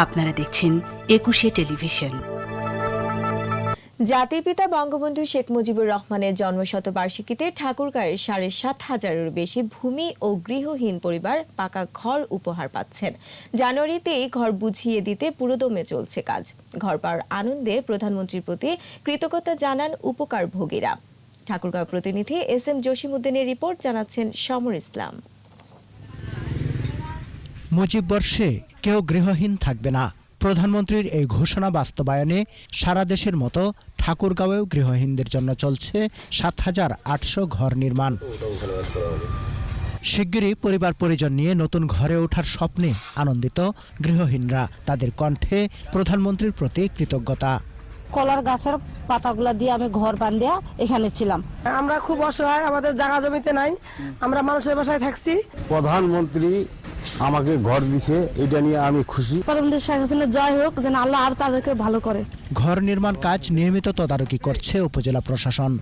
আপনারা দেখছেন ২১শে টেলিভিশন। জাতির পিতা বঙ্গবন্ধু শেখ মুজিবুর রহমানের জন্মশতবার্ষিকীতে ঠাকুরগাঁয়ের ৭,৫০০-এরও বেশি ভূমি ও গৃহহীন পরিবার পাকা ঘর উপহার পাচ্ছেন। জানুয়ারিতেই ঘর বুঝিয়ে দিতে পুরোদমে চলছে কাজ। ঘর পাওয়ার আনন্দে প্রধানমন্ত্রীর প্রতি কৃতজ্ঞতা জানান উপকারভোগীরা। ঠাকুরগাঁও প্রতিনিধি এস.এম. জসিমউদ্দিনের রিপোর্ট, জানাচ্ছেন সমর ইসলাম। মুজিব বর্ষে কেউ গৃহহীন থাকবে না, প্রধানমন্ত্রীর এই ঘোষণা বাস্তবায়নে সারা দেশের মতো ঠাকুরগাঁওয়েও গৃহহীনদের জন্য চলছে ৭,৮০০ ঘর নির্মাণ। শিগগিরই পরিবার পরিজন নিয়ে নতুন ঘরে ওঠার স্বপ্নে আনন্দিত গৃহহীনরা। তাদের কণ্ঠে প্রধানমন্ত্রীর প্রতি কৃতজ্ঞতা। কলার গাছের পাতাগুলা দিয়ে আমি ঘর বান্ধিয়া এখানে ছিলাম। আমরা খুব অসহায়, আমাদের জায়গা জমিতে নাই, আমরা মানুষের বাসায় থাকছি। প্রধানমন্ত্রী আমাকে ঘর দিছে, এটা নিয়ে আমি খুশি। প্রধানমন্ত্রী শেখ হাসিনা জয় হোক, যেন আল্লাহ আর তাদেরকে ভালো করে। ঘর নির্মাণ কাজ নিয়মিত তদারকি করছে উপজেলা প্রশাসন।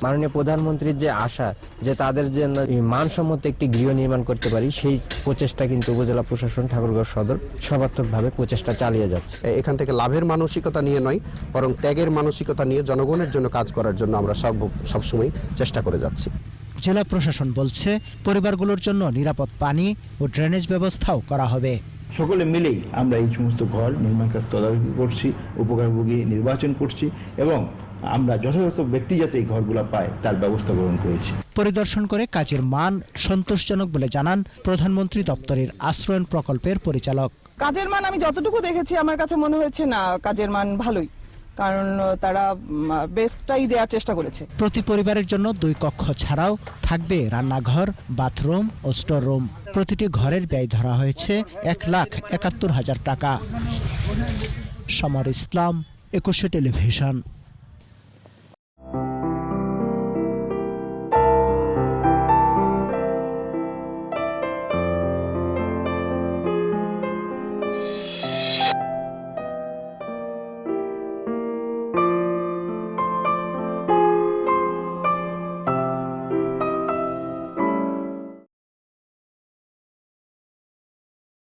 মাননীয় প্রধানমন্ত্রীর যে আশা যে তাদের জন্য মানসম্মত একটি গৃহ নির্মাণ করতে পারি, সেই প্রচেষ্টা কিন্তু উপজেলা প্রশাসন ঠাকুরগাঁও সদর সর্বাত্মকভাবে প্রচেষ্টা চালিয়ে যাচ্ছে। এখান থেকে লাভের মানসিকতা নিয়ে নয়, বরং ত্যাগের মানসিকতা নিয়ে জনগণের জন্য কাজ করার জন্য আমরা সবসময় চেষ্টা করে যাচ্ছি। জেলা প্রশাসন বলছে পরিবারগুলোর জন্য নিরাপদ পানি ও ড্রেনেজ ব্যবস্থাও করা হবে। সকলে মিলেই আমরা এই সমস্ত ঘর নির্মাণ কাজ তদারকি করছি, উপকারভোগী নির্বাচন করছি এবং আমরা যথাযথ ব্যক্তি যাতে এই ঘরগুলো পায় তার ব্যবস্থা গ্রহণ করেছি। পরিদর্শন করে কাজের মান সন্তোষজনক বলে জানান প্রধানমন্ত্রী দপ্তরের আশ্রয়ণ প্রকল্পের পরিচালক। কাজের মান আমি যতটুকু দেখেছি আমার কাছে মনে হয়েছে না কাজের মান ভালোই, কারণ তারা বেস্টটাই দেওয়ার চেষ্টা করেছে। প্রতি পরিবারের জন্য ২ কক্ষ ছাড়াও থাকবে রান্নাঘর, বাথরুম ও স্টোর রুম। প্রতিটি ঘরের ব্যয় ধরা হয়েছে ১,৭১,০০০ টাকা। সমর ইসলাম, ২১শে টেলিভিশন।